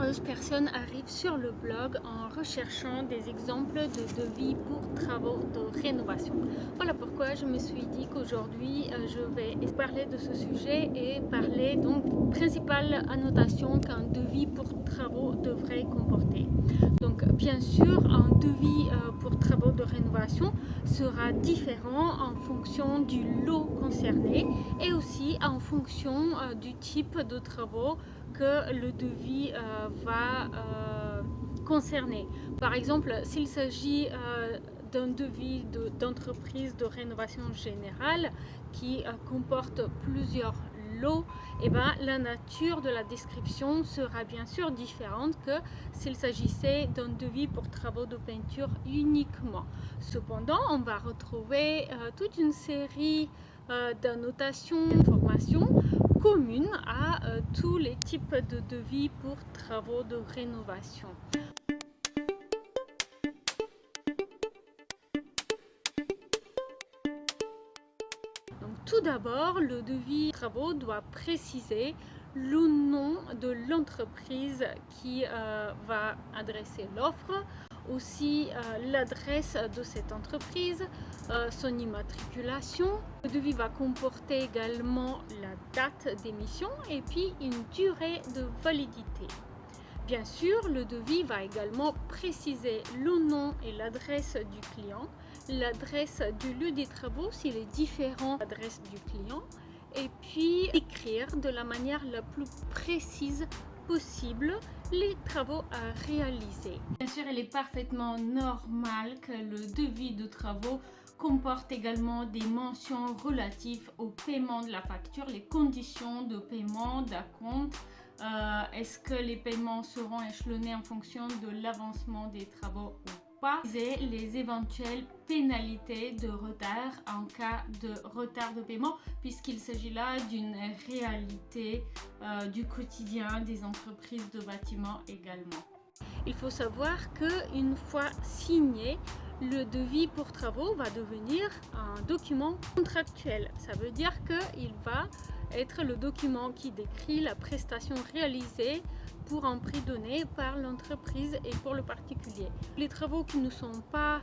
nombreuses personnes arrivent sur le blog en recherchant des exemples de devis pour travaux de rénovation. Voilà pourquoi je me suis dit qu'aujourd'hui je vais parler de ce sujet et parler donc principale annotation qu'un devis pour travaux devrait comporter. Donc bien sûr, un devis pour travaux de rénovation sera différent en fonction du lot concerné et aussi en fonction du type de travaux que le devis va concerner. Par exemple, s'il s'agit d'un devis d'entreprise de rénovation générale qui comporte plusieurs lots, et ben, la nature de la description sera bien sûr différente que s'il s'agissait d'un devis pour travaux de peinture uniquement. Cependant, on va retrouver toute une série d'annotations, d'informations communes à tous les types de devis pour travaux de rénovation. Donc, tout d'abord, le devis travaux doit préciser le nom de l'entreprise qui va adresser l'offre, aussi l'adresse de cette entreprise, son immatriculation. Le devis va comporter également la date d'émission et puis une durée de validité. Bien sûr, le devis va également préciser le nom et l'adresse du client, l'adresse du lieu des travaux s'il est différent de l'adresse du client, et puis écrire de la manière la plus précise possible les travaux à réaliser. Bien sûr, il est parfaitement normal que le devis de travaux comporte également des mentions relatives au paiement de la facture, les conditions de paiement d'acompte. Est-ce que les paiements seront échelonnés en fonction de l'avancement des travaux ou pas? Et les éventuelles pénalités de retard en cas de retard de paiement, puisqu'il s'agit là d'une réalité du quotidien des entreprises de bâtiments également. Il faut savoir qu'une fois signé, le devis pour travaux va devenir un document contractuel. Ça veut dire qu'il va être le document qui décrit la prestation réalisée pour un prix donné par l'entreprise et pour le particulier. Les travaux qui ne sont pas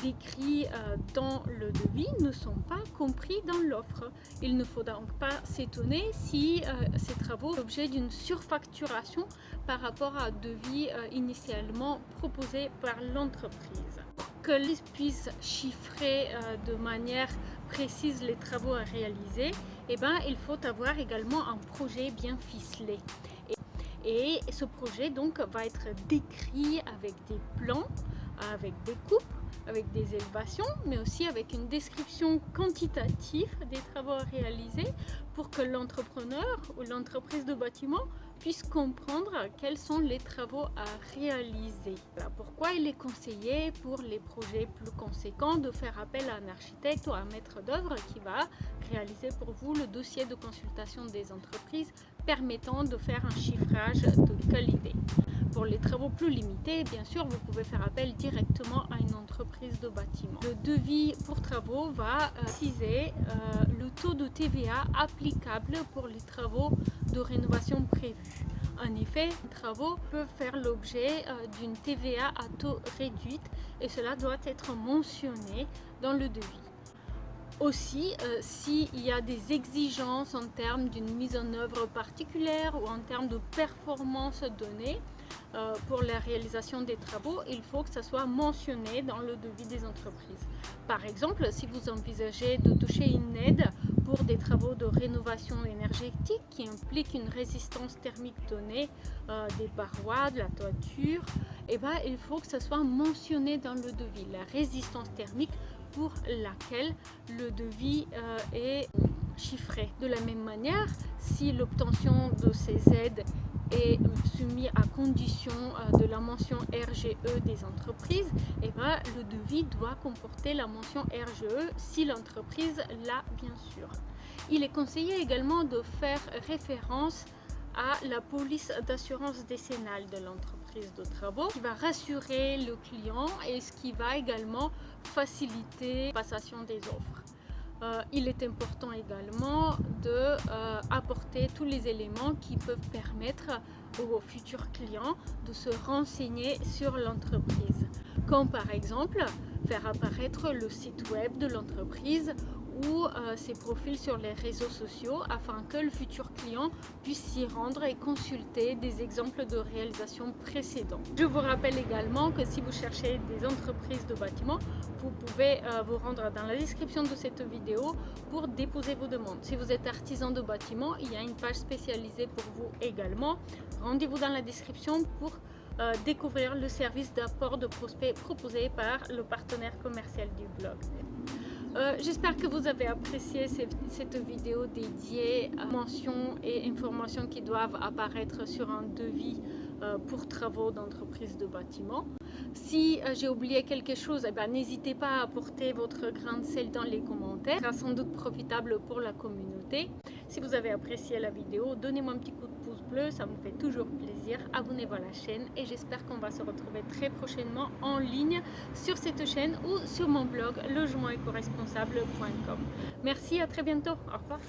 décrits dans le devis ne sont pas compris dans l'offre. Il ne faut donc pas s'étonner si ces travaux sont l'objet d'une surfacturation par rapport à un devis initialement proposé par l'entreprise. Pour que l'on puisse chiffrer de manière précise les travaux à réaliser, eh ben, il faut avoir également un projet bien ficelé. Et ce projet donc va être décrit avec des plans, avec des coupes, avec des élévations, mais aussi avec une description quantitative des travaux à réaliser pour que l'entrepreneur ou l'entreprise de bâtiment puisse comprendre quels sont les travaux à réaliser. Voilà pourquoi il est conseillé pour les projets plus conséquents de faire appel à un architecte ou à un maître d'œuvre qui va réaliser pour vous le dossier de consultation des entreprises permettant de faire un chiffrage de qualité. Pour les travaux plus limités, bien sûr, vous pouvez faire appel directement à une entreprise de bâtiment. Le devis pour travaux va préciser le taux de TVA applicable pour les travaux de rénovation prévus. En effet, les travaux peuvent faire l'objet d'une TVA à taux réduite et cela doit être mentionné dans le devis. Aussi, s'il y a des exigences en termes d'une mise en œuvre particulière ou en termes de performance donnée pour la réalisation des travaux, il faut que ça soit mentionné dans le devis des entreprises. Par exemple, si vous envisagez de toucher une aide pour des travaux de rénovation énergétique qui impliquent une résistance thermique donnée des parois, de la toiture, eh ben, il faut que ça soit mentionné dans le devis, la résistance thermique pour laquelle le devis est chiffré. De la même manière, si l'obtention de ces aides est soumise à condition de la mention RGE des entreprises, et ben, le devis doit comporter la mention RGE si l'entreprise l'a bien sûr. Il est conseillé également de faire référence à la police d'assurance décennale de l'entreprise de travaux qui va rassurer le client et ce qui va également faciliter la passation des offres. Il est important également d'apporter tous les éléments qui peuvent permettre aux futurs clients de se renseigner sur l'entreprise, comme par exemple faire apparaître le site web de l'entreprise ou ses profils sur les réseaux sociaux afin que le futur client puisse s'y rendre et consulter des exemples de réalisation précédents. Je vous rappelle également que si vous cherchez des entreprises de bâtiments, vous pouvez vous rendre dans la description de cette vidéo pour déposer vos demandes. Si vous êtes artisan de bâtiment, il y a une page spécialisée pour vous également. Rendez-vous dans la description pour découvrir le service d'apport de prospects proposé par le partenaire commercial du blog. J'espère que vous avez apprécié cette vidéo dédiée à mentions et informations qui doivent apparaître sur un devis pour travaux d'entreprise de bâtiment. Si j'ai oublié quelque chose, n'hésitez pas à apporter votre grain de sel dans les commentaires. Ce sera sans doute profitable pour la communauté. Si vous avez apprécié la vidéo, donnez-moi un petit coup de pouce bleu, ça me fait toujours plaisir. Abonnez-vous à la chaîne et j'espère qu'on va se retrouver très prochainement en ligne sur cette chaîne ou sur mon blog logementecoresponsable.com. Merci, à très bientôt. Au revoir.